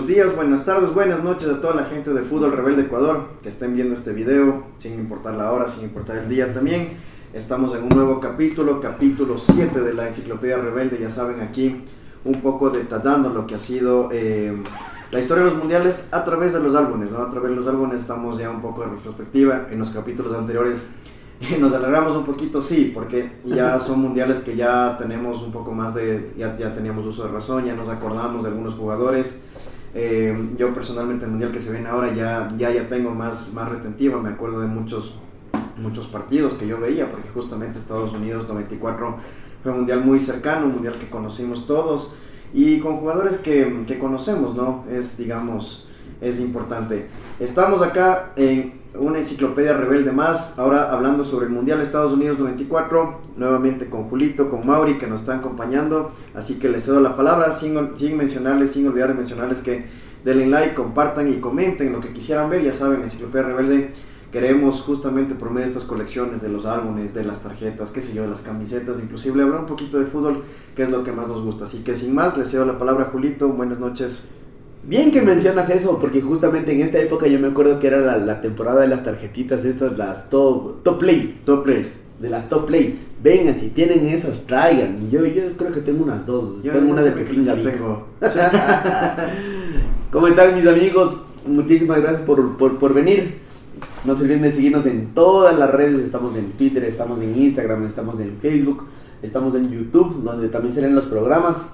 buenos días, buenas tardes, buenas noches a toda la gente de Fútbol Rebelde Ecuador que estén viendo este video, sin importar la hora, sin importar el día también. Estamos en un nuevo capítulo 7 de la Enciclopedia Rebelde, ya saben, aquí un poco detallando lo que ha sido la historia de los mundiales a través de los álbumes, ¿no? A través de los álbumes estamos ya un poco de retrospectiva. En los capítulos anteriores nos alargamos un poquito, sí, porque ya son mundiales que ya tenemos un poco más de, ya teníamos uso de razón, ya nos acordamos de algunos jugadores. Yo personalmente el mundial que se viene ahora ya tengo más retentiva, me acuerdo de muchos partidos que yo veía, porque justamente Estados Unidos 94 fue un mundial muy cercano, un mundial que conocimos todos y con jugadores que conocemos, ¿no? Es importante. Estamos acá en una enciclopedia rebelde más, ahora hablando sobre el mundial Estados Unidos 94, nuevamente con Julito, con Mauri, que nos están acompañando, así que les cedo la palabra, sin olvidar de mencionarles que denle like, compartan y comenten lo que quisieran ver. Ya saben, Enciclopedia Rebelde queremos justamente por medio de estas colecciones de los álbumes, de las tarjetas, qué sé yo, de las camisetas, inclusive hablar un poquito de fútbol, que es lo que más nos gusta. Así que sin más, les cedo la palabra a Julito. Buenas noches. Bien que mencionas eso, porque justamente en esta época yo me acuerdo que era la temporada de las tarjetitas estas, las top play, de las top play. Vengan, si tienen esas, traigan. Yo creo que tengo unas dos, tengo una de Pepín Gavic. ¿Cómo están, mis amigos? Muchísimas gracias por venir. No se olviden de seguirnos en todas las redes, estamos en Twitter, estamos en Instagram, estamos en Facebook, estamos en YouTube, donde también salen los programas.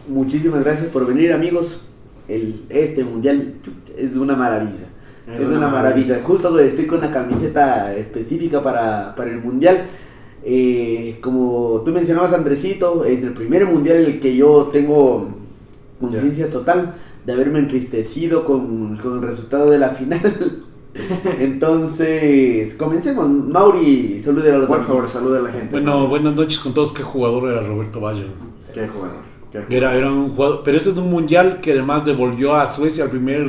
Muchísimas gracias por venir, amigos. Este mundial es una maravilla. Es una maravilla. Justo estoy con una camiseta específica para el mundial. Como tú mencionabas, Andresito, es el primer mundial en el que yo tengo conciencia total de haberme entristecido con el resultado de la final. Entonces, comencemos. Mauri, salude a los amigos. Por favor, salude a la gente. Bueno, buenas noches con todos. Qué jugador era Roberto Baggio. Qué jugador. Era un jugador, pero este es un mundial que además devolvió a Suecia al primer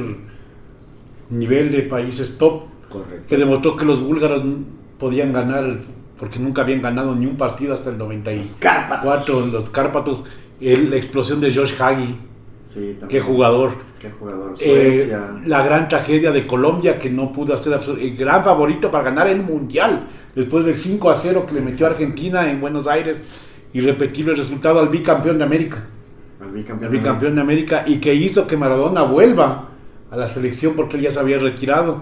nivel de países top. Correcto. Que demostró que los búlgaros podían ganar, porque nunca habían ganado ni un partido hasta el 94. Los Cárpatos. La explosión de Josh Hagi. Sí, también. Qué jugador. Suecia. La gran tragedia de Colombia, que no pudo hacer el gran favorito para ganar el mundial después del 5-0 que le metió a Argentina en Buenos Aires y repetir el resultado al bicampeón de América. El bicampeón de América, y que hizo que Maradona vuelva a la selección porque él ya se había retirado.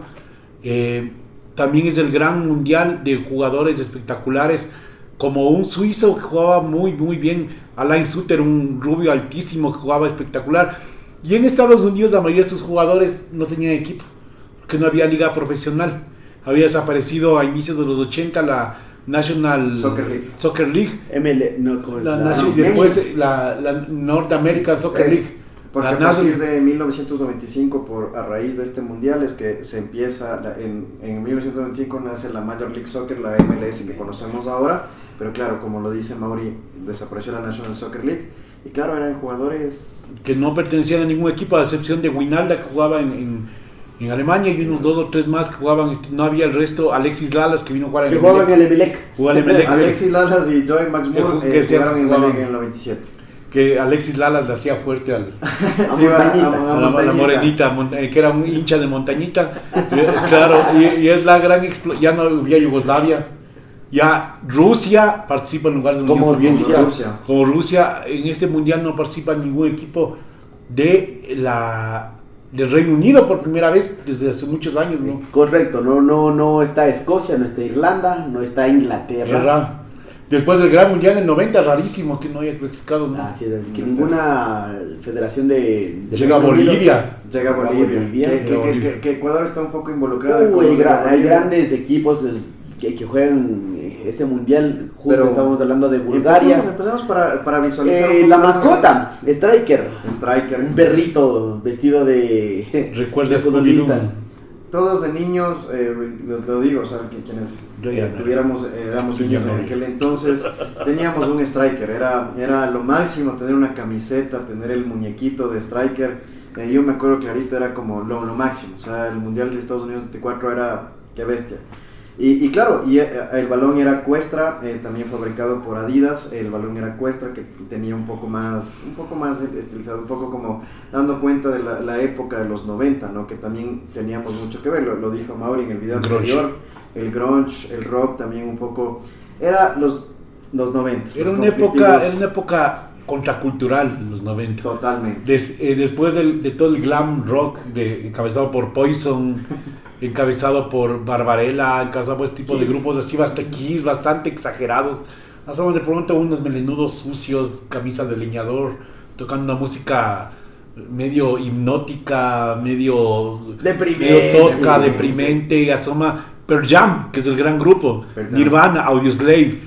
También es el gran mundial de jugadores espectaculares, como un suizo que jugaba muy bien, Alain Suter, un rubio altísimo que jugaba espectacular. Y en Estados Unidos la mayoría de estos jugadores no tenían equipo, porque no había liga profesional. Había desaparecido a inicios de los 80 la National Soccer League. Después la North American Soccer League. Porque a partir de 1995, a raíz de este mundial, es que se empieza, en 1995 nace la Major League Soccer, la MLS que conocemos ahora, pero claro, como lo dice Mauri, desapareció la National Soccer League, y claro, eran jugadores que no pertenecían a ningún equipo, a excepción de Wijnaldum, que jugaba en Alemania, y unos 2 o 3 más que jugaban, no había el resto. Alexis Lalas, que vino a jugar en el Emelec. Jugaba en el Emelec. Alexis Lalas y Joey McMahon jugaron en Emelec en el 97. Que Alexis Lalas le hacía fuerte a la morenita, que era un hincha de Montañita. Claro, y es la gran explosión. Ya no había Yugoslavia. Ya Rusia participa en lugar de la Unión Soviética. Como Rusia, en este mundial no participa ningún equipo del Reino Unido por primera vez desde hace muchos años, ¿no? Correcto, no está Escocia, no está Irlanda, no está Inglaterra. Después del Gran Mundial del 90, rarísimo que no haya clasificado, ¿no? Así es, que ninguna federación de llega a Bolivia. Llega a Bolivia. Que Ecuador está un poco involucrado. Hay grandes equipos que juegan ese mundial. Justo estamos hablando de Bulgaria. Empezamos para visualizar la mascota, Striker, un perrito vestido de recuerda futbolista. Todos de niños, lo digo, o sea, quienes éramos niños en aquel entonces, teníamos un Striker, era lo máximo tener una camiseta, tener el muñequito de Striker. Yo me acuerdo clarito, era como lo máximo, o sea, el mundial de Estados Unidos 94 era, qué bestia. Y claro, el balón era Cuestra, también fabricado por Adidas. El balón era Cuestra, que tenía un poco más estilizado, un poco como dando cuenta de la época de los 90, ¿no? Que también teníamos mucho que ver, lo dijo Mauri en el video anterior. El grunge, el rock también un poco, era los 90. Era una época contracultural en los 90. Totalmente. Después de todo el glam rock encabezado por Poison, encabezado por Barbarella, encabezado por este tipo de grupos así bastante exagerados. Hacemos de pronto unos melenudos sucios, camisa de leñador, tocando una música medio hipnótica, medio tosca, deprimente, asoma Pearl Jam, que es el gran grupo, Nirvana, Audioslave,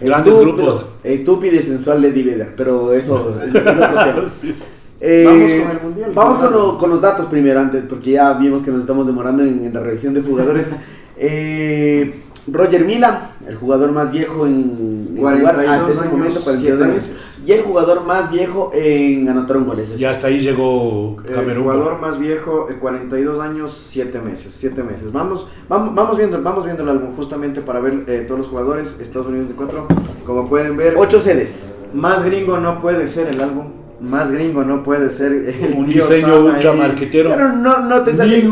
grandes grupos. Estúpido y sensual Lady Vedder, pero eso es otro tema. Vamos con el mundial. Vamos con los datos primero, antes, porque ya vimos que nos estamos demorando en la revisión de jugadores. Roger Mila, el jugador más viejo en jugar hasta ese momento, 42 años, y el jugador más viejo en anotar un gol. Y hasta ahí llegó Camerún. El jugador más viejo, 42 años, 7 meses. Vamos viendo el álbum justamente para ver todos los jugadores. Estados Unidos de 4, como pueden ver, 8 sedes. Más gringo no puede ser el álbum. Más gringo no puede ser un diseño ultra marquetero. Pero no te sale.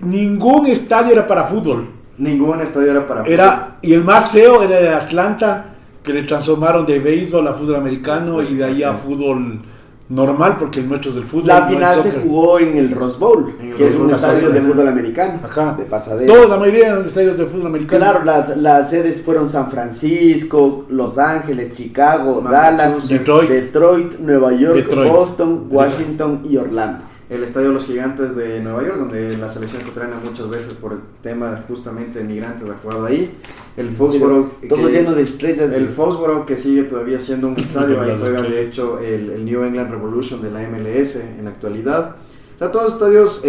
Ningún estadio era para fútbol. Ningún estadio era para fútbol. Y el más feo era de Atlanta, que le transformaron de béisbol a fútbol americano y de ahí a fútbol normal, porque el nuestro es del fútbol. La final se jugó en el Rose Bowl, que es un estadio de fútbol americano. Ajá. De pasadera. Toda la mayoría eran estadios de fútbol americano. Claro, las sedes fueron San Francisco, Los Ángeles, Chicago, Dallas, Detroit, Nueva York, Boston, Washington y Orlando. El estadio de los Gigantes de Nueva York, donde la selección ecuatoriana muchas veces por el tema justamente de migrantes ha jugado ahí. El Foxborough, todo lleno de estrellas. El Foxborough, que sigue todavía siendo un estadio, ahí juega de hecho el New England Revolution de la MLS en la actualidad. O sea, todos los estadios,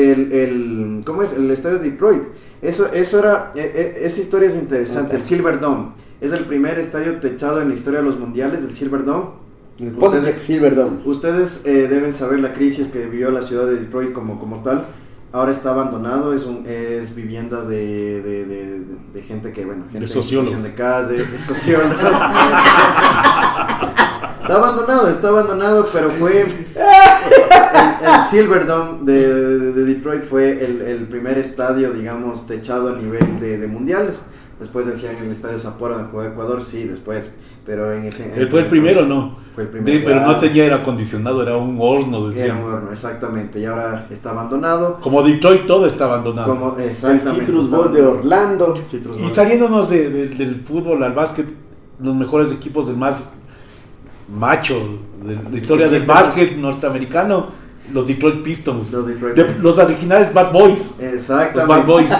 ¿cómo es? El estadio de Detroit. Esa historia es interesante. El Silverdome es el primer estadio techado en la historia de los mundiales, del Silverdome. Ustedes deben saber la crisis que vivió la ciudad de Detroit como tal. Ahora está abandonado, es vivienda de gente que, bueno, gente de sociólogo. De calle, de sociólogo. Está abandonado, pero fue el Silverdome de Detroit fue el primer estadio, digamos, techado a nivel de mundiales. Después decían el estadio Sapporo donde jugó Ecuador, sí, después, pero fue el primero, ¿no? Fue el primero. Pero no tenía aire acondicionado, era un horno, decían. Era un horno, exactamente, y ahora está abandonado. Como Detroit todo está abandonado. Exactamente. El Citrus Bowl de Orlando. Y saliéndonos del fútbol al básquet, los mejores equipos del más macho de la historia del básquet norteamericano, los Detroit Pistons. Los originales Bad Boys. Exactamente. Los Bad Boys.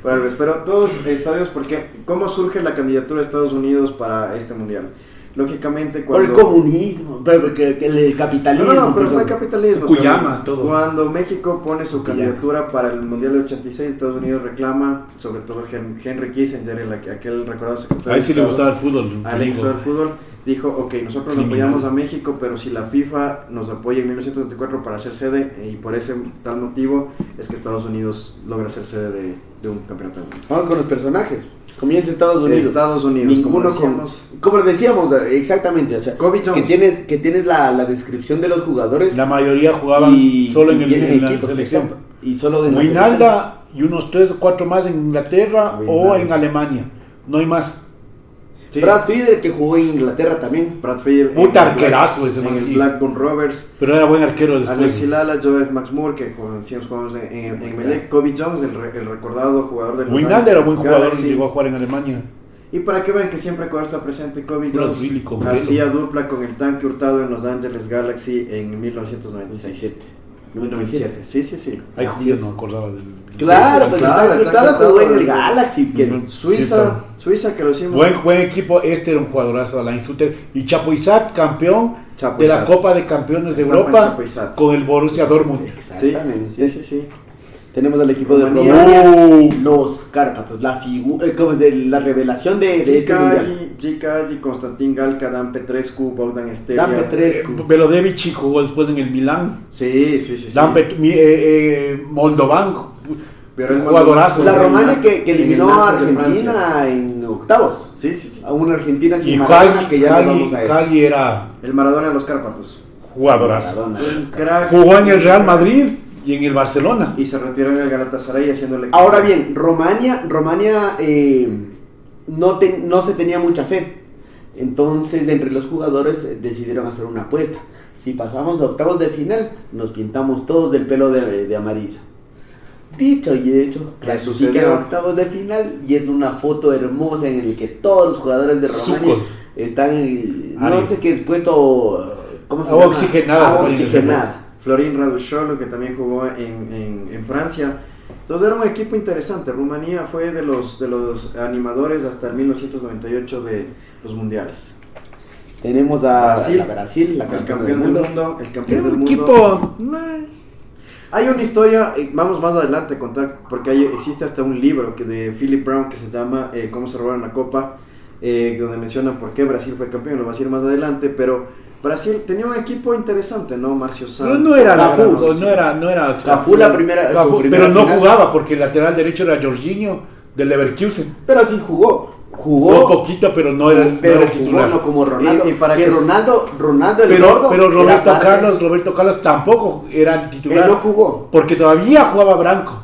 Bueno, pero todos estadios, porque ¿cómo surge la candidatura de Estados Unidos para este mundial? Lógicamente cuando... Por el comunismo, el capitalismo. No, pero fue el capitalismo. Fukuyama, todo. Cuando México pone su candidatura para el mundial de 86, Estados Unidos reclama, sobre todo Henry Kissinger, aquel recordado secretario. A él sí le gustaba el fútbol. A él le gustaba el fútbol. Dijo, ok, nosotros apoyamos a México, pero si la FIFA nos apoya en 1974 para ser sede, y por ese tal motivo es que Estados Unidos logra ser sede de un campeonato del mundo. Vamos con los personajes. Comienza Estados Unidos. Ninguno como decíamos, exactamente, o sea, Kobe Jones. Que tienes la descripción de los jugadores. La mayoría jugaban solo en la selección. Y solo en Wijnaldum y unos 3 o 4 más en Inglaterra o en Alemania. No hay más. Sí. Brad Friedel, que jugó en Inglaterra también. Brad Friedel. Puta arquerazo ese man. En el Blackburn Rovers. Pero era buen arquero después. Alexis Lala, Joel Max Moore, que jugamos en Melec. Kobe Jones, el recordado jugador del Wijnaldum era buen jugador, llegó a jugar en Alemania. Y para que vean que siempre Ecuador está presente, Kobe Jones hacía dupla con el Tanque Hurtado en Los Angeles Galaxy en 1997. 97, sí. Ay, joder, no acordaba del... Claro, pues Hurtado jugó en el Galaxy. Suiza, que lo hicimos. Buen equipo, era un jugadorazo, Alain Suter. Y Chapuisat, campeón de la Copa de Campeones de Europa con el Borussia Dortmund. Exactamente. Sí. Tenemos al equipo de Rumania, los Cárpatos, la revelación de este mundial. Gigi, Constantin Galca, Dan Petrescu, Bogdan Stelia. Belodevic jugó después en el Milán. Sí. Moldovan, Pero Jugadorazo. La Romaña que en eliminó el a Nantes de Francia. Argentina en octavos. Sí. A una Argentina sin Y Maradona, que ya no vamos a eso. Hagi era El Maradona de los Cárpatos. jugadorazo. Maradona. Un crack. Jugó en el Real Madrid y en el Barcelona. Y se retiró en el Galatasaray haciéndole... Ahora bien, Romaña no se tenía mucha fe. Entonces, entre los jugadores decidieron hacer una apuesta. Si pasamos a octavos de final, nos pintamos todos del pelo de amarillo. Dicho y hecho, clasifican a octavos de final y es una foto hermosa en la que todos los jugadores de Romaña Sucos. están, no Aries. sé qué es puesto, ¿cómo se Agua llama? oxigenada, Agua se puede decir. oxigenada. Florín Radusholo, que también jugó en Francia. Entonces era un equipo interesante. Rumanía fue de los animadores hasta el 1998 de los mundiales. Tenemos a Brasil, Brasil, la El campeona campeón del mundo. El campeón del Un mundo. equipo. Hay una historia, vamos más adelante a contar, porque existe hasta un libro de Philip Brown que se llama Cómo se robaron la copa, donde menciona por qué Brasil fue campeón. Lo va a decir más adelante, pero Brasil tenía un equipo interesante, ¿no? Marcio Santos. Pero no era Cafú, no era Cafú la primera, Cafú, su primera pero no final. jugaba porque el lateral derecho era Jorginho del Leverkusen. Pero sí jugó Jugó poquito, pero no era el pero titular. jugó no como Ronaldo. Y para que que Ronaldo el Pero gordo, Roberto era parte. Roberto Carlos tampoco era el titular. Él no jugó. Porque todavía jugaba Branco.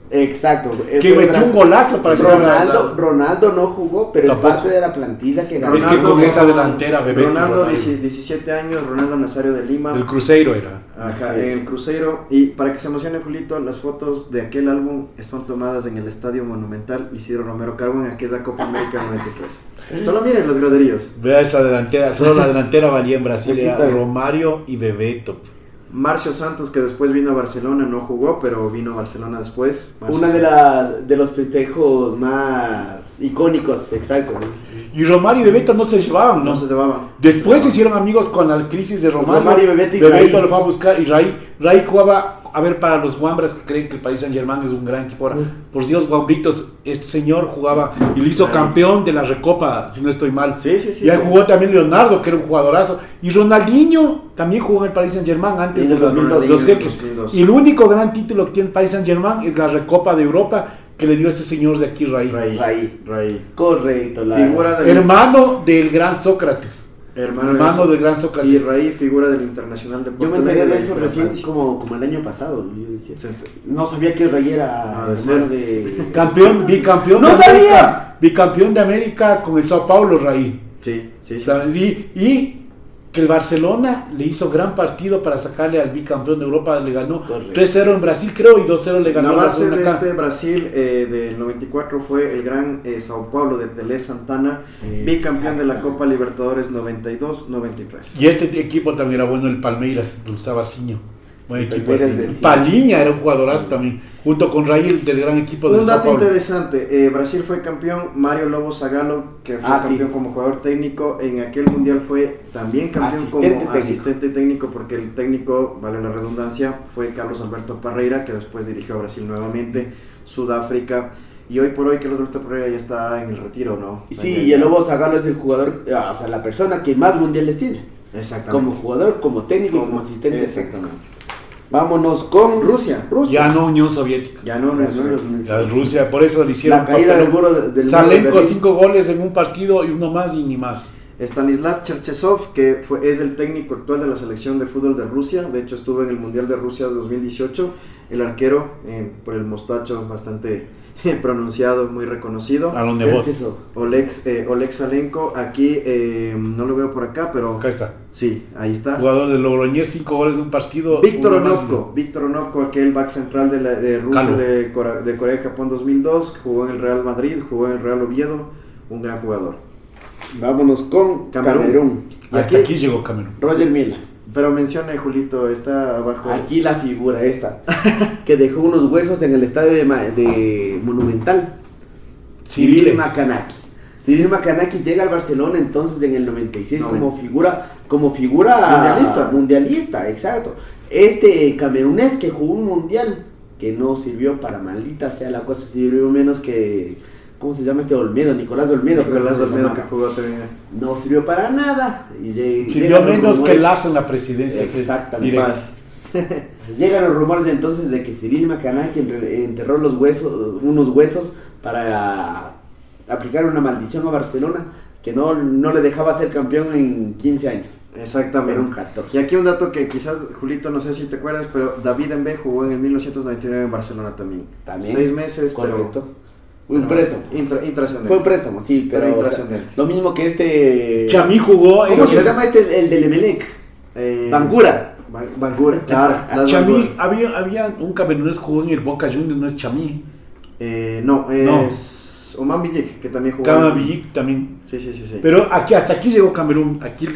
Exacto. Que metió un golazo para Ronaldo no jugó, pero Tampoco. es parte de la plantilla que ganó. Es que con esa delantera, Bebeto, Ronaldo, Ronaldo. 17 años, Ronaldo Nazario de Lima. El Cruzeiro era. Ajá, Sí. en el Cruzeiro. Y para que se emocione Julito, las fotos de aquel álbum están tomadas en el Estadio Monumental Isidro Romero Carbo en aquella Copa América 93. Solo miren los graderíos. Vea esa delantera. Solo la delantera valía en Brasil. Aquí Era está. Romario y Bebeto. Marcio Santos, que después vino a Barcelona, no jugó, pero vino a Barcelona después. Marcio Una Santos. de los festejos más icónicos, exacto. Y Romario y Bebeto no se llevaban, ¿no? No se llevaban. Después se hicieron amigos con la crisis de Romario. Romario, Bebeto y Bebeto Raí. lo fue a buscar y Raí jugaba, a ver, para los guambras que creen que el Paris Saint-Germain es un gran equipo ahora. Por Dios, guambritos, este señor jugaba y lo hizo Raí. campeón de la Recopa, si no estoy mal. Sí. Y ahí sí. jugó también Leonardo, que era un jugadorazo. Y Ronaldinho también jugó en el Paris Saint-Germain antes En de el los 2002. jeques. 2002. Y el único gran título que tiene el Paris Saint-Germain es la Recopa de Europa que le dio este señor de aquí, Raí. Raí. Correcto. Figura del Hermano del gran Sócrates. Hermano del gran Y Sócrates. Raí, figura del Internacional de Yo Porto me enteré Alegre de eso de recién Francia. como el año pasado. Yo decía, Sí. no sabía que Raí era de hermano ser. de... Bicampeón ¡No de América. sabía! Bicampeón de América con el Sao Paulo, Raí. Sí. ¿Sabes? Y que el Barcelona le hizo gran partido para sacarle al bicampeón de Europa, le ganó Correcto. 3-0 en Brasil, creo, y 2-0 le ganó La al base Barcelona de acá. este Brasil del 94 fue el gran Sao Paulo de Tele Santana, bicampeón de la Copa Libertadores 92-93. Y este equipo también era bueno, el Palmeiras, donde estaba Ciño. Buen El equipo. Palmeiras así. de Ciño. Paliña era un jugadorazo también, junto con Raí del gran equipo de Un Sao dato Paulo. interesante, Brasil fue campeón, Mario Lobo Zagallo, que fue campeón sí. como jugador técnico, en aquel mundial fue también campeón Asistente como técnico. asistente técnico, porque el técnico, vale la redundancia, fue Carlos Alberto Parreira, que después dirigió a Brasil nuevamente, Sudáfrica, y hoy por hoy Carlos Alberto Parreira ya está en el retiro, ¿no? Sí, y el Lobo Zagallo es el jugador, o sea, la persona que más mundiales tiene. Exactamente. Como jugador, como técnico, como asistente. Exactamente. Vámonos con Rusia. Ya no Unión Soviética. Ya no, Ya Rusia, por eso le hicieron La caída del papelón. muro del muro de Salenko Berlín. 5 goles en un partido y uno más y ni más. Stanislav Cherchesov, que es el técnico actual de la selección de fútbol de Rusia, de hecho estuvo en el Mundial de Rusia 2018, el arquero, por el mostacho bastante pronunciado, muy reconocido. A los Nebot. Cherchesov. Oleg Salenko, aquí no lo veo por acá, pero Acá está. sí, ahí está. Jugador de Logroñés, 5 goles en un partido. Víctor uno más. Onovko, aquel back central de Rusia, Calo. de Corea y Japón 2002, jugó en el Real Madrid, jugó en el Real Oviedo, un gran jugador. Vámonos con Camerún. Y Hasta aquí llegó Camerún. Roger Mila. Pero menciona, Julito, está abajo. Aquí la figura esta, que dejó unos huesos en el estadio de Monumental. Cyril Macanaki. Cyril Macanaki llega al Barcelona entonces en el 96 No, como figura mundialista, exacto. Este camerunés que jugó un mundial que no sirvió para maldita sea la cosa, sirvió menos que, ¿cómo se llama este Olmedo? Nicolás Olmedo. creo Nicolás que se Olmedo, que llamaba. jugó también. No sirvió para nada. Y Sirvió menos que Lazo en la presidencia. ese Exactamente. directo. Llegan los rumores de entonces de que Cyril Macanaki enterró unos huesos para aplicar una maldición a Barcelona que no le dejaba ser campeón en 15 años. Exactamente. Era un 14. Y aquí un dato que quizás, Julito, no sé si te acuerdas, pero David Embe jugó en el 1999 en Barcelona también. 6 meses, correcto. Pero, un préstamo. Intrascendente. Fue un préstamo, sí, pero intrascendente. lo mismo que este... Chamí jugó... ¿Cómo se llama el del Emelec? Bangura, claro. Chamí, había un camerunés que jugó en el Boca Juniors, no es Chamí. No, es Oman Villic, que también jugó. Kama Villic también. Sí. Pero hasta aquí llegó Camerún. Aquí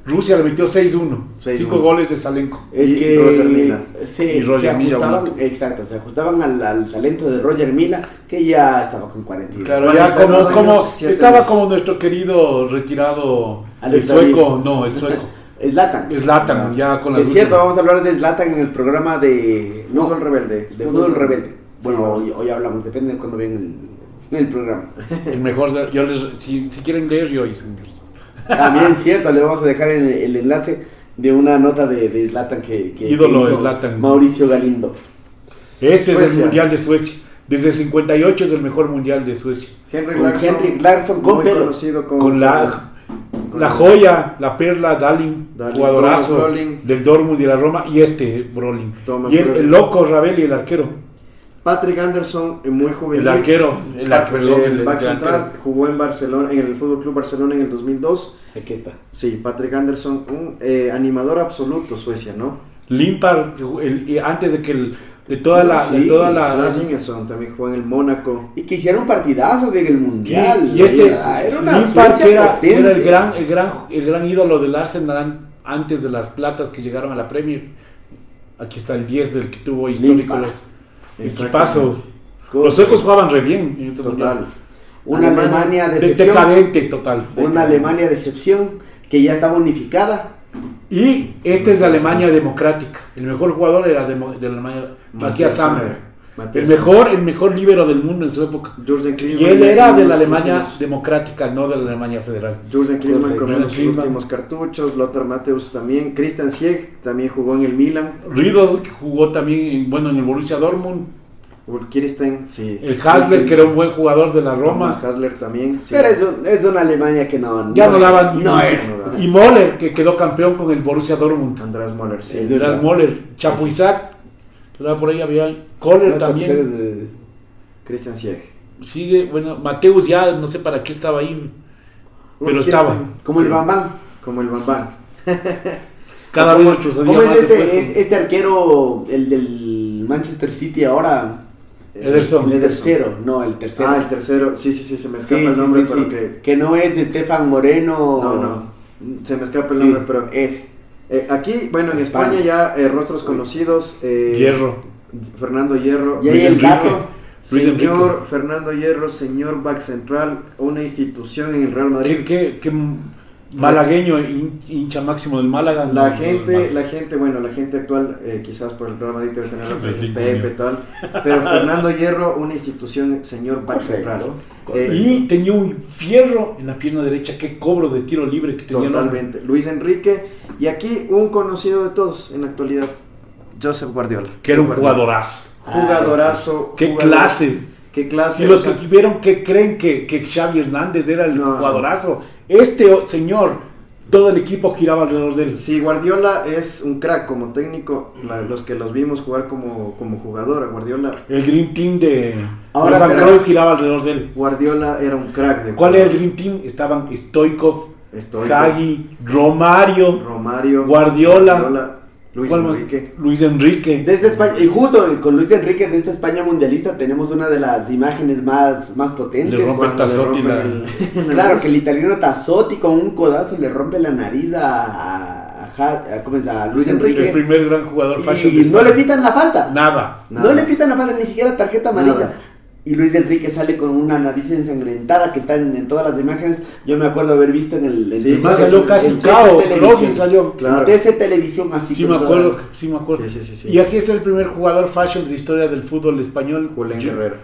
Rusia le metió 6-1. 5 goles de Salenko. Es y que Roger Mila. Se ajustaban, exacto, se ajustaban al talento de Roger Mila, que ya estaba con 42. Claro, ya estaba como nuestro querido retirado el sueco, Zlatan, ya con las Es cierto, vamos a hablar de Zlatan en el programa de Fútbol Rebelde. De Fútbol Rebelde. Bueno, hoy hablamos, depende de cuando ven el programa. El mejor, si quieren leer, yo hice. También cierto, le vamos a dejar el enlace de una nota de Zlatan que ídolo de Zlatan, Mauricio Galindo. Este es el Mundial de Suecia. Desde el 58 es el mejor Mundial de Suecia. Henrik Larsson con muy conocido con la joya, la perla, Dahlin, jugadorazo del Dortmund y de la Roma, y Brolin. Y el loco Ravelli, el arquero. Patrick Anderson, muy juvenil. El arquero, el back central, jugó en Barcelona, en el Fútbol Club Barcelona en el 2002. Aquí está. Sí, Patrick Anderson, un animador absoluto, Suecia, ¿no? Limpar, antes de que Klaas Ingesson también jugó en el Mónaco. Y que hicieron partidazos en el Mundial. Sí, y era una Limpar que era el gran ídolo del Arsenal antes de las platas que llegaron a la Premier. Aquí está el 10 del que tuvo histórico equipazo. Los suecos jugaban re bien en este Mundial. Una Alemania decepción. Decadente total. Una Alemania decepción que ya estaba unificada. Y esta es la Alemania democrática. El mejor jugador era de la Alemania, Matthias Sammer. El mejor líbero del mundo en su época. Y él era de la Alemania democrática, no de la Alemania federal. Jürgen Klinsmann con los últimos cartuchos. Lothar Matthäus también. Christian Sieg también jugó en el Milan. Riedel, que jugó también en el Borussia Dortmund. Kirsten, sí. El Hasler, que era un buen jugador de la Roma. Hasler también. Sí. Pero es una Alemania que no daban. Y Möller, que quedó campeón con el Borussia Dortmund. András Möller, sí. András Möller. Chapuisat. Por ahí había Kohler también. Christian Sieg. Sigue, Matthäus ya no sé para qué estaba ahí. Pero estaba. Como el Bambán. Como el Bambán. Cada vez otros ¿Cómo es este arquero, el del Manchester City ahora? Ederson. El tercero. El tercero. Sí, se me escapa el nombre, pero que no es de Stefan Moreno. No. Se me escapa el nombre, pero es. Aquí, en España ya rostros conocidos. Hierro. Fernando Hierro. Y ahí el gato. Señor Fernando Hierro, señor back central, una institución en el Real Madrid. ¿Qué malagueño, hincha máximo del Málaga? La gente actual, quizás por el Real Madrid debe tener la frase Pepe tal, pero Fernando Hierro, una institución, señor back central. Y tenía un fierro en la pierna derecha, qué cobro de tiro libre que tenía. Totalmente. Luis Enrique, y aquí un conocido de todos en la actualidad, Josep Guardiola. Que era un jugadorazo. Qué clase. Y los que vieron que creen que Xavi Hernández era el jugadorazo. Este señor, todo el equipo giraba alrededor de él. Sí, Guardiola es un crack como técnico. Los que los vimos jugar como jugador, Guardiola. El Dream Team de Johan Cruyff giraba alrededor de él. Guardiola era un crack. ¿Cuál era el Dream Team? Estaban Stoichkov, Hagi, Romario, Guardiola. Luis Enrique. Desde España, y justo con Luis Enrique de esta España mundialista tenemos una de las imágenes más potentes. Le rompe Tassotti Claro, que el italiano Tassotti con un codazo le rompe la nariz a Luis Enrique. El primer gran jugador fashion. Y no le pitan la falta. Nada. No le pitan la falta, ni siquiera tarjeta amarilla. Nada. Y Luis Enrique sale con una nariz ensangrentada que está en todas las imágenes. Yo me acuerdo haber visto en el... Más salió casi cao, Robin salió. Claro. TC Televisión así. Sí me acuerdo. Sí. Y aquí está el primer jugador fashion de la historia del fútbol español. Julen Guerrero.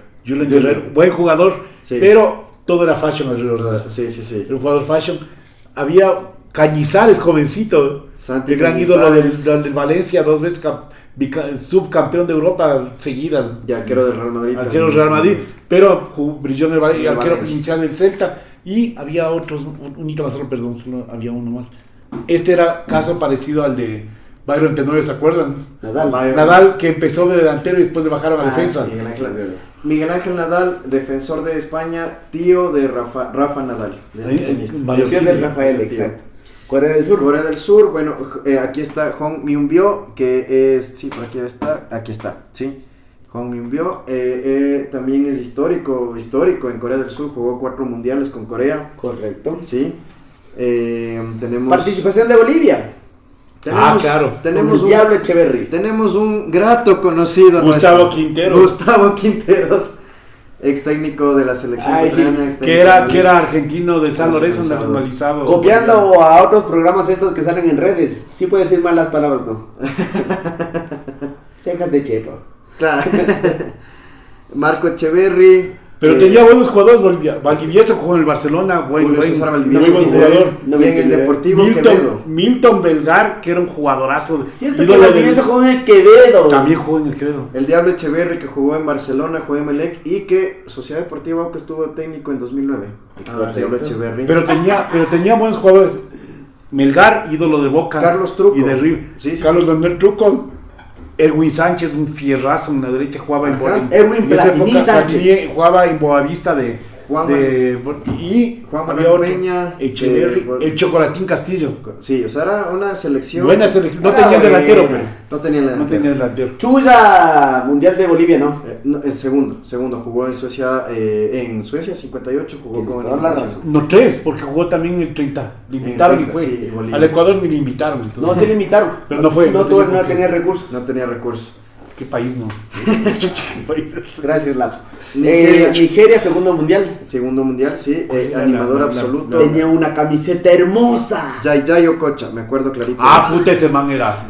Buen jugador, pero todo era fashion alrededor de él. Sí. El jugador fashion. Había Cañizares, jovencito. Santi El gran Cañizares. ídolo del Valencia, 2 veces subcampeón de Europa seguidas. Y arquero del Real Madrid. Arquero del también. Real Madrid, pero brilló en el Valencia, El arquero Valencia. inicial del Celta. Y había otros, solo había uno más. Este era caso parecido al de Byron Tenorio, ¿se acuerdan? Nadal, que empezó de delantero y después le bajaron a defensa. Sí, Miguel Ángel Nadal, defensor de España, tío de Rafa Nadal. Versión del Rafael, exacto. Corea del Sur. Corea del Sur, bueno, aquí está Hong Myung-bio, que es, sí, por aquí debe estar, aquí está, sí, Hong Myung-bio, también es histórico en Corea del Sur, jugó 4 mundiales con Corea. Correcto. Sí, tenemos... Participación de Bolivia. Claro. Tenemos el Diablo Echeverri. Tenemos un grato conocido. Gustavo Quinteros. Gustavo Quinteros, ex técnico de la selección peruana, ex que era argentino de San Lorenzo, nacionalizado. Copiando a otros programas estos que salen en redes. Sí puede decir malas palabras, ¿no? Cejas de chepa. Claro. Marco Echeverri. Pero tenía buenos jugadores Bolivia. Valdivieso jugó en el Barcelona, buen jugador. Y en el Deportivo Quevedo. Milton Belgar, que era un jugadorazo. Cierto que Valdivieso jugó en el Quevedo. También jugó en el Quevedo. El Diablo Echeverri, que jugó en Barcelona, jugó en Emelec, y que Sociedad Deportiva Aucas estuvo técnico en 2009. El Diablo Echeverri. Pero tenía buenos jugadores. Melgar, ídolo de Boca. Carlos Truco. Y de River. Carlos Manuel Truco. Erwin Sánchez, un fierrazo en la derecha, jugaba en Erwin Platini Sánchez. Jugaba en Boavista y Juan había otro, Peña, Echeverri, el Chocolatín Castillo. Sí, o sea, era una selección. Buena selección. No tenía delantero, pero. No tenía delantero. Chuya, Mundial de Bolivia, ¿no? El segundo, jugó en Suecia, 58 jugó con toda la razón. No, 3, porque jugó también en el 30. Le invitaron y fue. Sí, al Ecuador ni le invitaron. Entonces. No, sí le invitaron. Pero no fue. No tenía recursos. No tenía recursos. ¿Qué país no? ¿Qué país es? Gracias, Lazo. Nigeria, segundo mundial. Segundo mundial, sí. Animador absoluto. Tenía una camiseta hermosa. Yayay Ococha, me acuerdo clarito. Puta, ese man era.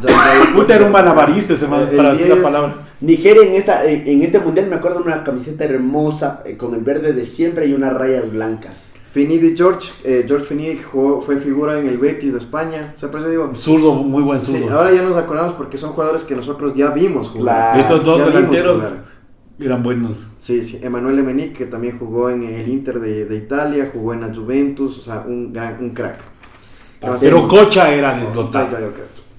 Puta, era un malabarista ese man, para decir la palabra. Nigeria en este mundial me acuerdo de una camiseta hermosa con el verde de siempre y unas rayas blancas. Finidi George Finidi, que fue figura en el Betis de España. O sea, por eso digo, zurdo, muy buen zurdo. Sí, ahora ya nos acordamos porque son jugadores que nosotros ya vimos jugar. Estos dos delanteros eran buenos. Sí, Emanuele Emenick, que también jugó en el Inter de Italia, jugó en la Juventus, o sea, un crack. Pero Cocha era desdotado.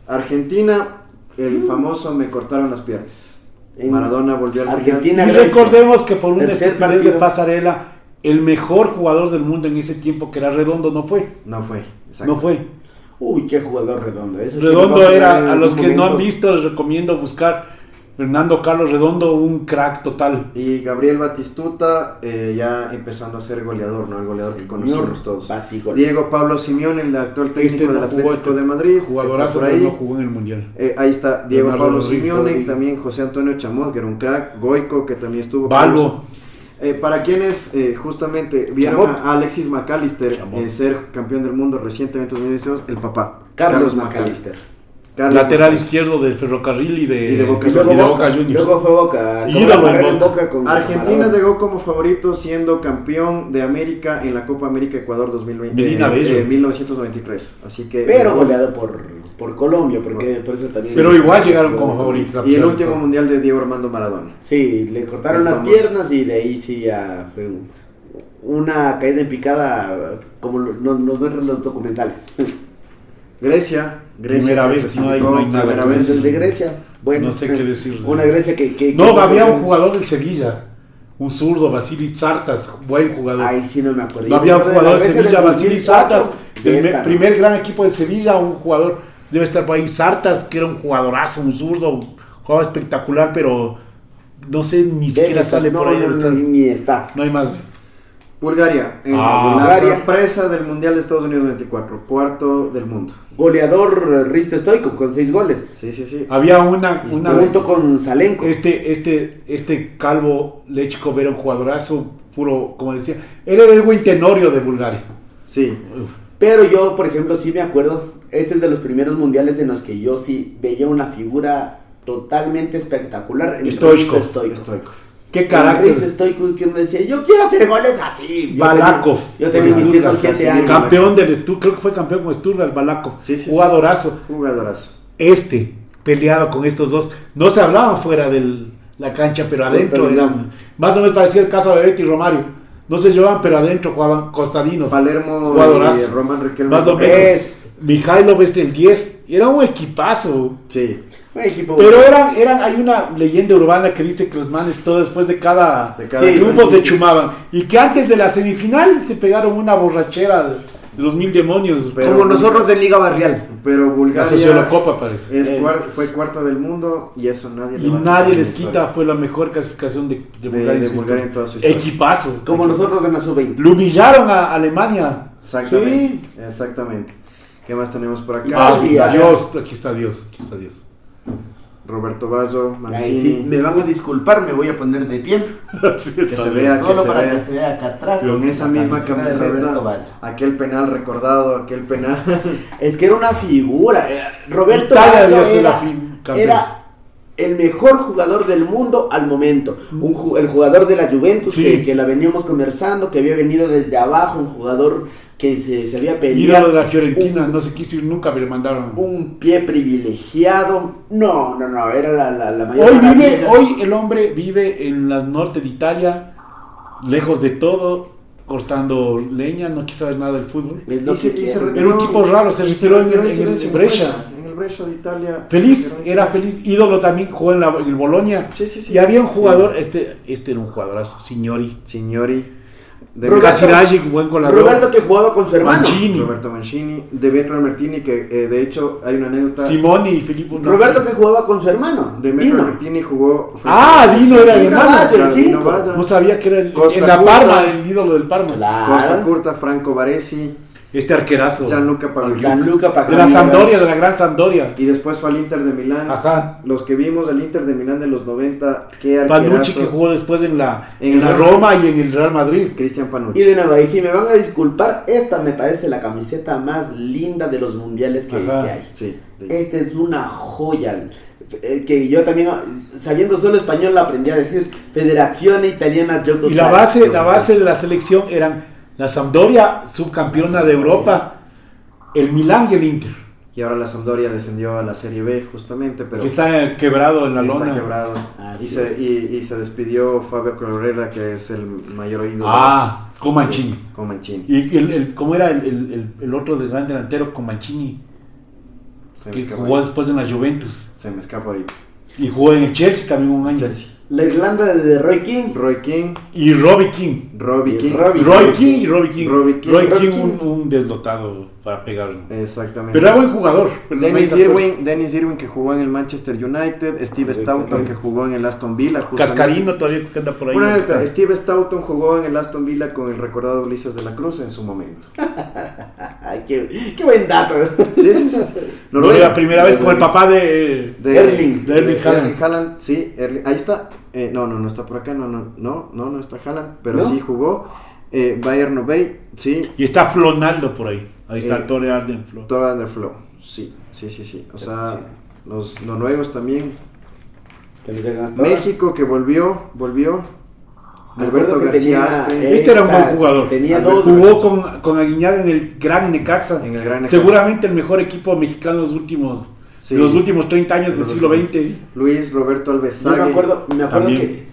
Argentina, el famoso me cortaron las piernas. Maradona volvió al Argentina. Y recordemos que por una estupidez de pasarela, el mejor jugador del mundo en ese tiempo, que era Redondo, no fue. Exacto. No fue. Uy, qué jugador Redondo. Redondo era, a los que no han visto, les recomiendo buscar Fernando Carlos Redondo, un crack total. Y Gabriel Batistuta, ya empezando a ser goleador, ¿no? El goleador que conocemos todos. Diego Pablo Simeone, el actual técnico del Atlético de Madrid. Jugadorazo, pero no jugó en el Mundial. Ahí está Diego Pablo Simeone, también José Antonio Chamot, que era un crack. Goico, que también estuvo. Balbo. Para quienes justamente vieron a Alexis McAllister ser campeón del mundo recientemente en 2022, el papá. Carlos McAllister. Lateral izquierdo del Ferrocarril y de Boca Juniors. Luego fue Boca. Argentina llegó como favorito siendo campeón de América en la Copa América Ecuador 1993. Así que, pero goleado por Colombia, porque por eso también. Pero igual llegaron como favoritos. Y el último mundial de Diego Armando Maradona. Sí, le cortaron las piernas y de ahí sí ya fue una caída en picada, como nos muestran los documentales. Grecia, primera vez, no hay nada. Primera vez de Grecia. Bueno, no sé qué decirle. Una Grecia que no, había un jugador del Sevilla, un zurdo, Vasilis Sartas, buen jugador. Ay, sí, no me acuerdo. No había un jugador del Sevilla, Vasilis Sartas, del primer gran equipo del Sevilla, un jugador, debe estar por ahí, Sartas, que era un jugadorazo, un zurdo, jugaba espectacular, pero no sé, ni siquiera sale por ahí. Ni está. No hay más. Bulgaria, la sorpresa del Mundial de Estados Unidos 94, cuarto del mundo. Goleador Risto Stoichkov con 6 goles. Sí. Había una junto con Salenko. Este calvo Lechkov era un jugadorazo puro, como decía, era el buen Tenorio de Bulgaria. Sí. Pero yo, por ejemplo, sí me acuerdo, este es de los primeros mundiales en los que yo sí veía una figura totalmente espectacular. Stoichkov. Qué carácter. Estoy que uno decía, yo quiero hacer goles así. Balakov. Yo tenía mis tiempos 7 años. Campeón del Stuttgart, creo que fue campeón con Stuttgart, Balakov. Sí, sí, jugadorazo. Sí. Jugadorazo. Peleado con estos dos. No se hablaban fuera de la cancha, pero adentro eran. Más o menos parecía el caso de Bebeto y Romario. No se llevaban, pero adentro jugaban costadinos. Palermo jugadorazo. y Román Riquelme. Más o menos. Mijailov el 10. Era un equipazo. Sí. Pero hay una leyenda urbana que dice que los manes todo después de cada triunfo se chumaban y que antes de la semifinal se pegaron una borrachera de los 1000 demonios. Como nosotros de Liga Barrial. Pero Bulgaria la Sociolocopa parece. Fue cuarta del mundo y eso nadie les quita. Fue la mejor clasificación de Bulgaria, en toda su historia. Equipazo. Como nosotros en la sub-20. Lo humillaron a Alemania. Exactamente. Sí. Exactamente. ¿Qué más tenemos por acá? Dios, aquí está Dios. Roberto Baggio, Mancini. Sí, me van a disculpar, me voy a poner de pie. Que se vea, solo para que se vea acá atrás. Con esa misma camiseta, aquel penal recordado, aquel penal. Es que era una figura. Roberto Baggio Baggio era el mejor jugador del mundo al momento. El jugador de la Juventus, que la veníamos conversando, que había venido desde abajo, un jugador que se había peleado. Ídolo de la Fiorentina, no se quiso ir nunca, pero le mandaron. Un pie privilegiado. No, era la mayor. Hoy el hombre vive en la norte de Italia, lejos de todo, cortando leña, no quiso saber nada del fútbol. Era un tipo raro, se retiró en el Brescia. En el Brescia de Italia. Era feliz, ídolo también, jugó en el Bologna. Sí. Y había un jugador, este era un jugadorazo, Signori. Casiraghi, buen goleador. Roberto, que jugaba con su hermano. Roberto Mancini, De Pietro Martini, que de hecho hay una anécdota. Simone y Filippo. Roberto, que jugaba con su hermano. De Pietro Martini jugó. Dino era el hermano. Baggio, no sabía que era en Curta, la Parma, el ídolo del Parma. Claro. Costa Curta, Franco Baresi. Arquerazo. Gianluca Pagliuca. De la Sampdoria, de la gran Sampdoria. Y después fue al Inter de Milán. Ajá. Los que vimos el Inter de Milán de los 90, qué arquerazo. Panucci, que jugó después en la Roma y en el Real Madrid. Cristian Panucci. Y de nuevo, ahí sí me van a disculpar, esta me parece la camiseta más linda de los mundiales que hay. Sí. Esta es una joya. Que yo también, sabiendo solo español, la aprendí a decir. Federazione Italiana Gioco. Y la base de la selección eran la Sampdoria, subcampeona de Europa, el Milán y el Inter. Y ahora la Sampdoria descendió a la Serie B, justamente, pero que está quebrado en la lona. Está quebrado. Y se despidió Fabio Correra, que es el mayor ídolo. Con Mancini. Sí, con Mancini. Y ¿cómo era el otro del gran delantero con Mancini? Que jugó después en la Juventus. Se me escapa ahorita. Y jugó en el Chelsea también un año. La Irlanda de Roy King. Y Robbie King. Roy King, un deslotado para pegarlo. Exactamente. Pero era buen jugador. Dennis Irwin, que jugó en el Manchester United. Steve Staunton, que jugó en el Aston Villa. Cascarino todavía que anda por ahí. Bueno, Steve Staunton jugó en el Aston Villa con el recordado Ulises de la Cruz en su momento. Ay, qué buen dato. Sí. No, la primera vez con el papá de Erling Haaland. Sí, ahí está. No está por acá. No está Haaland, pero sí jugó. Bayern Novey, sí. Y está Flonaldo por ahí. Ahí está Tore Ardenflo. Sí. O sea, los noruegos también. México que volvió. Alberto García. Este era un buen jugador. Jugó con Aguiñaga en el Gran Necaxa. Seguramente el mejor equipo mexicano de los últimos 30 años del siglo XX. Luis Roberto Alvesague. Yo me acuerdo que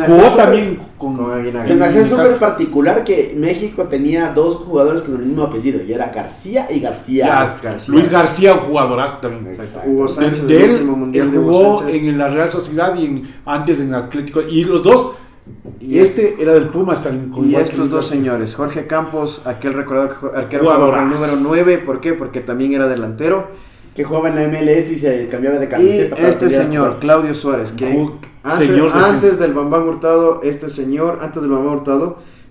jugó también con Aguinaga. Se me hacía súper particular que México tenía dos jugadores con el mismo apellido, y era García y García. Luis García, un jugadorazo también. Hugo Sánchez, el último mundial de jugó en la Real Sociedad y antes en Atlético. Y los dos, era del Pumas también. Y estos dos señores, Jorge Campos, aquel recordado arquero con el número 9, ¿por qué? Porque también era delantero. Que jugaba en la MLS y se cambiaba de camiseta. Y este señor, Claudio Suárez, que antes del Bambán Hurtado,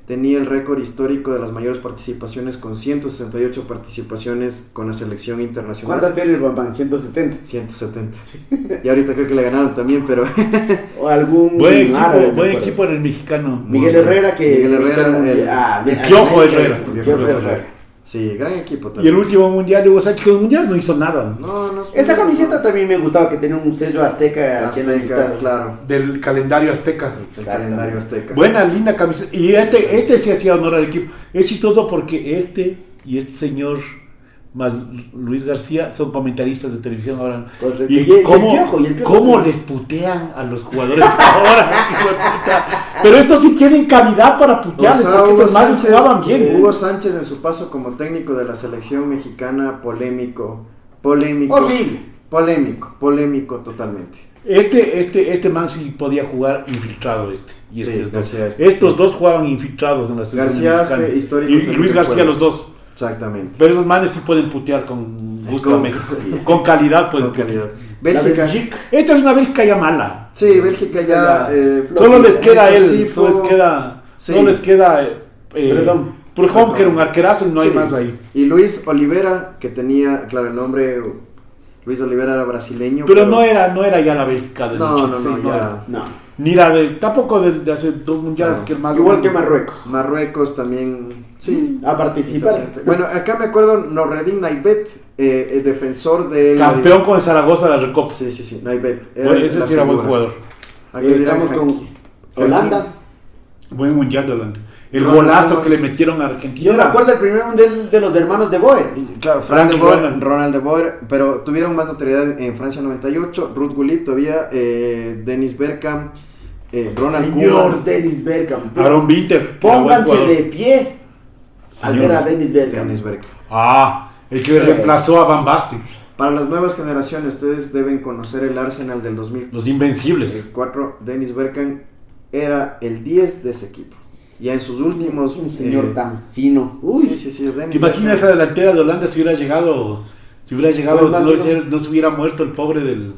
tenía el récord histórico de las mayores participaciones con 168 participaciones con la selección internacional. ¿Cuántas tiene el Bambán? 170. 170. Sí. Y ahorita creo que le ganaron también, pero... o algún... Buen equipo en el mexicano. Miguel Herrera, el Piojo Herrera. Sí, gran equipo Y también. el último mundial, Hugo Sánchez, que el mundial no hizo nada. No, Esa camiseta también me gustaba, que tenía un sello azteca aquí en la Azteca, mitad. claro. Del calendario azteca. El calendario azteca. Buena, linda camiseta. Y este sí hacía honor al equipo. Es chistoso porque este y este señor más Luis García son comentaristas de televisión ahora. Correcto. Y Y el cómo, Piojo, y el Piojo cómo también. les putean a los jugadores ahora. Hijo de puta. Pero estos sí tienen calidad para putearles, O sea, porque Hugo estos manes Sánchez, jugaban bien. Hugo Sánchez en su paso como técnico de la selección mexicana, polémico totalmente. Este man sí podía jugar infiltrado y Sí, estos dos. García Estos dos jugaban infiltrados en la selección García mexicana. histórico Y también Luis García recuerdo. los dos. Exactamente. Pero esos manes sí pueden putear con gusto Con- a México. Con calidad pueden Con putear. calidad. La Bélgica. Bélgica. Esta es una Bélgica ya mala. Sí, Bélgica ya. Solo les queda él. Sifo. Solo les queda. Perdón. Pujol, que era un arquerazo y no hay Sí. más ahí. Y Luis Olivera, que tenía, claro, el nombre. Luis Olivera era brasileño. Pero no era ya la Bélgica del No, 86, no, no ya. era. No. Ni la de. Tampoco de hace dos mundiales No. que el más. Igual que Marruecos. Marruecos también. Sí. A participar. Bueno, acá me acuerdo Noredin Naibet, el defensor del. Campeón con el Zaragoza de la Recopa. Sí, Naibet. Bueno, ese sí era buen jugador. Aquí dirán Estamos con Haki. Holanda. Buen mundial de Holanda. El No, golazo no. que le metieron a Argentina. Yo me acuerdo del primer mundial de los hermanos de Boer. Claro, Frank Frank de Boer, Ronald. Ronald de Boer, pero tuvieron más notoriedad en Francia 98, Ruth Gullit todavía, Dennis Bergkamp, Ronald Señor Koeman. Dennis Bergkamp. Aaron Winter. que era buen Pónganse jugador. de pie al Señor. ver a Dennis Bergkamp. Dennis Bergkamp. El que le reemplazó a Van Basten. Para las nuevas generaciones, ustedes deben conocer el Arsenal del Los Invencibles. 2004. Dennis Bergkamp era el 10 de ese equipo. Ya en sus últimos... Un señor tan fino. Uy. Sí, Dennis ¿Te imaginas esa Bergkamp. delantera de Holanda si hubiera llegado? Si hubiera llegado, Pues más no, uno. no se hubiera muerto el pobre del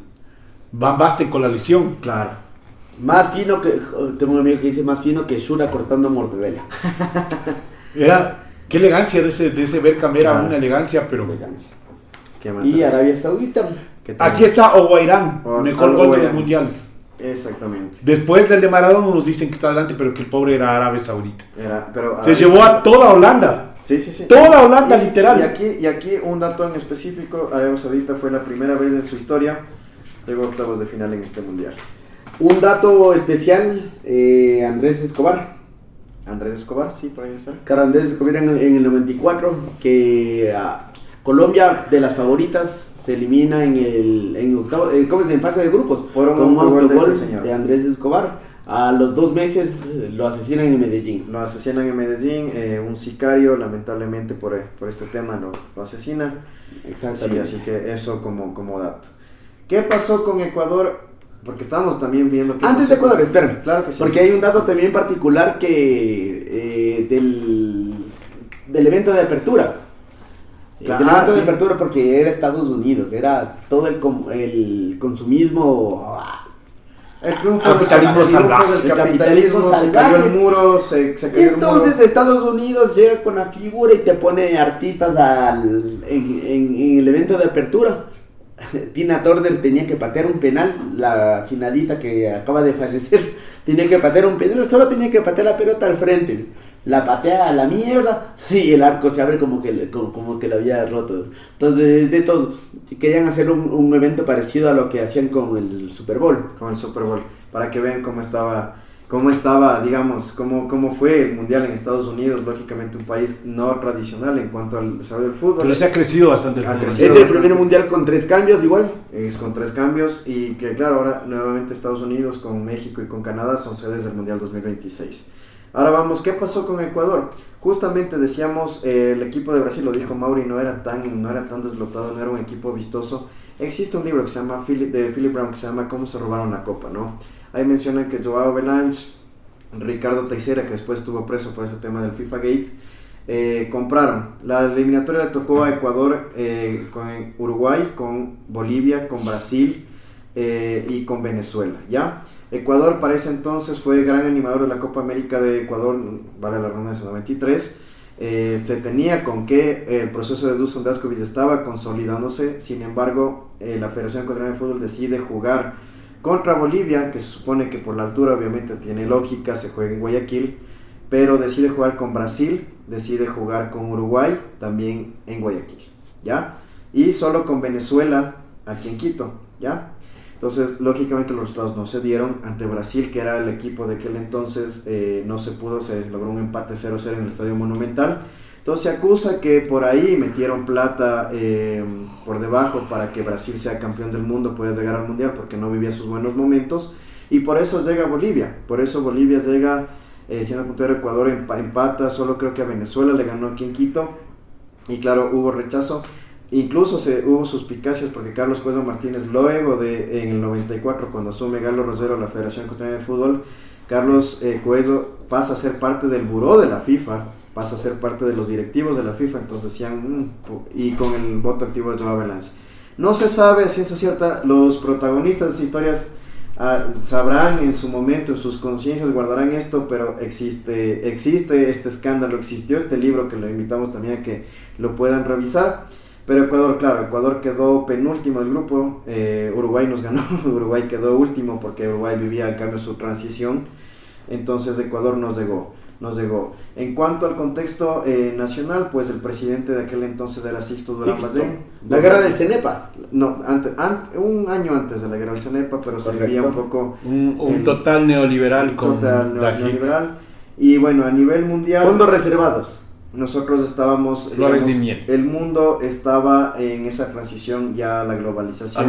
Van Basten con la lesión. Claro. Más fino que. Tengo un amigo que dice más fino que Shura cortando mortadela. Qué elegancia de ese Bergkamp, era Claro. una elegancia, pero. Elegancia. ¿Qué más? Y Arabia Saudita. ¿Qué tal? Aquí está Oguairán, mejor gol de los Oguairán. mundiales. Exactamente. Después del de Maradona nos dicen que está adelante, pero que el pobre era Árabe Saudita. Pero Se llevó a toda Holanda. Sí. Toda Holanda, Y literal. y aquí un dato en específico, Arabia Saudita fue la primera vez en su historia llegó a octavos de final en este mundial. Un dato especial, Andrés Escobar. Andrés Escobar, sí, por ahí está. Claro, Andrés Escobar en el 94, que Colombia, de las favoritas, se elimina en octavo, ¿cómo es? En fase de grupos. Por un con un autogol de autogol este señor. de Andrés Escobar. A los 2 meses lo asesinan en Medellín. Lo asesinan en Medellín, un sicario lamentablemente por este tema lo asesina. Sí, Exactamente. así que eso como dato. ¿Qué pasó con Ecuador? Porque estábamos también viendo qué Antes pasó de Ecuador, con- esperen. Claro que sí. Porque hay un dato también particular que del evento de apertura. Claro, Del evento de sí. apertura porque era Estados Unidos, era todo el consumismo. El triunfo Capitalismo del salvaje. del El capitalismo, capitalismo se cayó el salvaje. muro, se Y cayó el muro. entonces Estados Unidos llega con la figura y te pone artistas en el evento de apertura. Tina Turner tenía que patear un penal, la finalista que acaba de fallecer, tenía que patear un penal, solo tenía que patear la pelota al frente. La patea a la mierda y el arco se abre como que lo había roto. Entonces, de estos querían hacer un evento parecido a lo que hacían con el Super Bowl. Con el Super Bowl, para que vean cómo estaba, digamos, cómo fue el mundial en Estados Unidos, lógicamente un país no tradicional en cuanto al desarrollo del fútbol. Pero se ha crecido bastante el Ha fútbol. crecido. Es el bastante. primer mundial con 3 cambios igual. Es con 3 cambios y que claro, ahora nuevamente Estados Unidos con México y con Canadá son sedes del Mundial 2026. Ahora vamos, ¿qué pasó con Ecuador? Justamente decíamos, el equipo de Brasil, lo dijo Mauri, no era tan desglotado, no era un equipo vistoso. Existe un libro que se llama de Philip Brown que se llama ¿Cómo se robaron la copa?, ¿no? Ahí mencionan que Joao Belange, Ricardo Teixeira, que después estuvo preso por ese tema del FIFA Gate, compraron. La eliminatoria le tocó a Ecuador con Uruguay, con Bolivia, con Brasil y con Venezuela, ¿ya? Ecuador para ese entonces fue gran animador de la Copa América de Ecuador, vale la redundancia, 93. Se tenía con que el proceso de Dusan Daskovic estaba consolidándose, sin embargo la Federación Ecuatoriana de Fútbol decide jugar contra Bolivia, que se supone que por la altura obviamente tiene lógica, se juega en Guayaquil, pero decide jugar con Brasil decide jugar con Uruguay también en Guayaquil, ¿ya? Y solo con Venezuela aquí en Quito, ¿ya? Entonces, lógicamente los resultados no se dieron ante Brasil, que era el equipo de aquel entonces, no se pudo, se logró un empate 0-0 en el Estadio Monumental. Entonces se acusa que por ahí metieron plata por debajo para que Brasil sea campeón del mundo, pueda llegar al Mundial, porque no vivía sus buenos momentos, y por eso llega Bolivia, por eso Bolivia llega siendo puntero. Ecuador empata, solo creo que a Venezuela le ganó aquí en Quito, y claro, hubo rechazo, incluso hubo suspicacias porque Carlos Cuello Martínez, luego en el 94, cuando asume Galo Rosero la Federación Ecuatoriana de Fútbol, Carlos Cuello pasa a ser parte del buró de la FIFA, pasa a ser parte de los directivos de la FIFA, entonces decían, y con el voto activo de Joao Velancio. No se sabe a ciencia cierta, los protagonistas de esas historias sabrán en su momento, en sus conciencias guardarán esto, pero existe este escándalo, existió este libro que lo invitamos también a que lo puedan revisar. Pero Ecuador, claro, Ecuador quedó penúltimo del grupo, Uruguay nos ganó, Uruguay quedó último porque Uruguay vivía en cambio su transición, entonces Ecuador nos llegó. En cuanto al contexto nacional, pues el presidente de aquel entonces era Sixto Durán Ballén. La guerra del Cenepa. No, un año antes de la guerra del Cenepa, pero se vivía un poco... Un total neoliberal. Neoliberal. Y bueno, a nivel mundial... Fondos reservados. Nosotros estábamos... Flores de miel. El mundo estaba en esa transición ya a la globalización.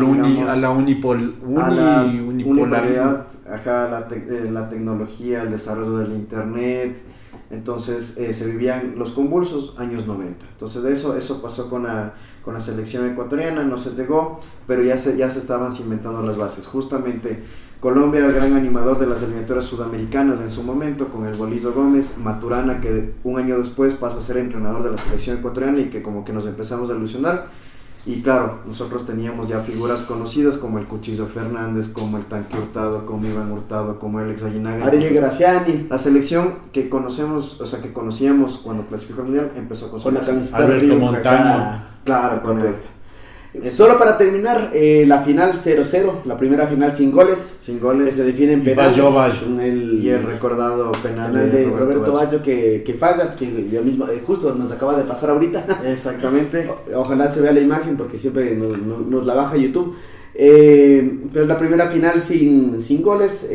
A la unipolaridad. Ajá, la tecnología, el desarrollo del internet. Entonces se vivían los convulsos años 90. Entonces eso pasó con la selección ecuatoriana, no se llegó, pero ya se estaban cimentando las bases. Justamente Colombia era el gran animador de las eliminatorias sudamericanas en su momento, con el Bolillo Gómez, Maturana, que un año después pasa a ser entrenador de la selección ecuatoriana, y que como que nos empezamos a ilusionar. Y claro, nosotros teníamos ya figuras conocidas como el Cuchillo Fernández, como el Tanque Hurtado, como Iván Hurtado, como Alex Aguinaga. Ariel Graciani. La selección que conocíamos cuando clasificó al Mundial empezó con la camiseta Alberto Montaño. Claro, con esta. Solo para terminar, la final 0-0, la primera final sin goles. Sin goles. Se define en penales. Y el recordado penal de Roberto Baggio que falla, que ya mismo, justo nos acaba de pasar ahorita. Exactamente. Ojalá se vea la imagen porque siempre nos la baja YouTube. Pero la primera final sin goles,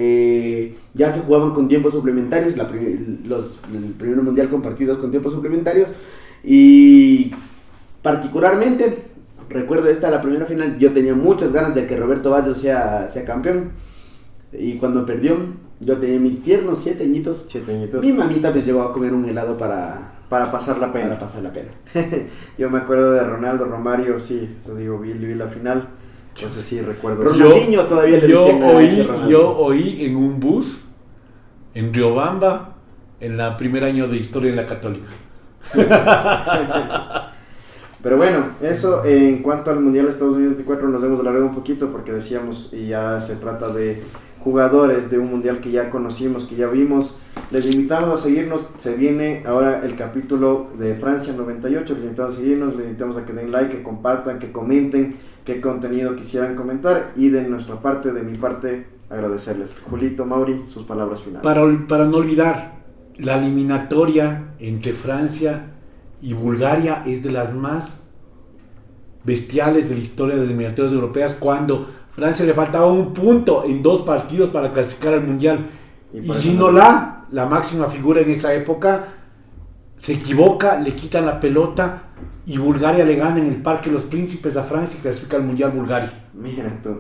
ya se jugaban con tiempos suplementarios, el primer mundial con partidos con tiempos suplementarios, y particularmente recuerdo la primera final, yo tenía muchas ganas de que Roberto Baggio sea campeón, y cuando perdió, yo tenía mis tiernos 7 añitos, mi mamita me llevó a comer un helado para pasar la pena. Yo me acuerdo de Ronaldo Romario, sí, eso digo, vi la final. Entonces sí, recuerdo. Ronaldinho todavía le decían. Yo oí en un bus en Riobamba en el primer año de historia en la Católica. Pero bueno, eso en cuanto al Mundial de Estados Unidos 24 nos hemos alargado un poquito porque decíamos, y ya se trata de jugadores de un Mundial que ya conocimos, que ya vimos. Les invitamos a seguirnos, se viene ahora el capítulo de Francia 98, les invitamos a seguirnos, les invitamos a que den like, que compartan, que comenten qué contenido quisieran comentar, y de nuestra parte, de mi parte, agradecerles. Julito, Mauri, sus palabras finales. Para no olvidar, la eliminatoria entre Francia y Bulgaria es de las más bestiales de la historia de las eliminatorias europeas, cuando Francia le faltaba un punto en 2 partidos para clasificar al Mundial, y Ginola, la máxima figura en esa época, se equivoca, le quitan la pelota y Bulgaria le gana en el Parque Los Príncipes a Francia y clasifica al Mundial Bulgaria. Mira tú.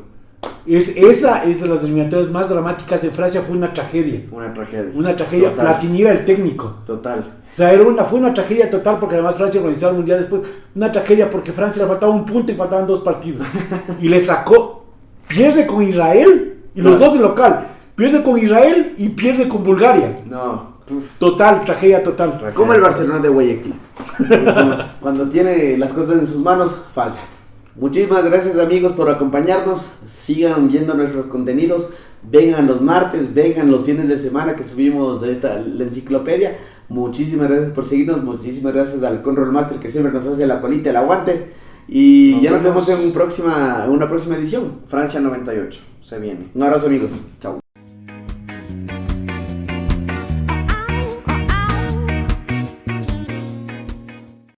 Esa es de las eliminatorias más dramáticas de Francia, fue una tragedia. Una tragedia. Total. Platini era el técnico. Total. O sea, fue una tragedia total, porque además Francia organizaba el Mundial después. Una tragedia porque Francia le faltaba un punto y faltaban 2 partidos. Y le sacó, pierde con Israel, y los dos de local. Pierde con Israel y pierde con Bulgaria. No. Total, tragedia total. Como el Barcelona de Guayaquil. Cuando tiene las cosas en sus manos, falla. Muchísimas gracias, amigos, por acompañarnos. Sigan viendo nuestros contenidos. Vengan los martes, vengan los fines de semana que subimos la enciclopedia. Muchísimas gracias por seguirnos. Muchísimas gracias al Control Master, que siempre nos hace la colita, el aguante. Y ya nos vemos en una próxima edición. Francia 98, se viene. Un abrazo, amigos. Chao.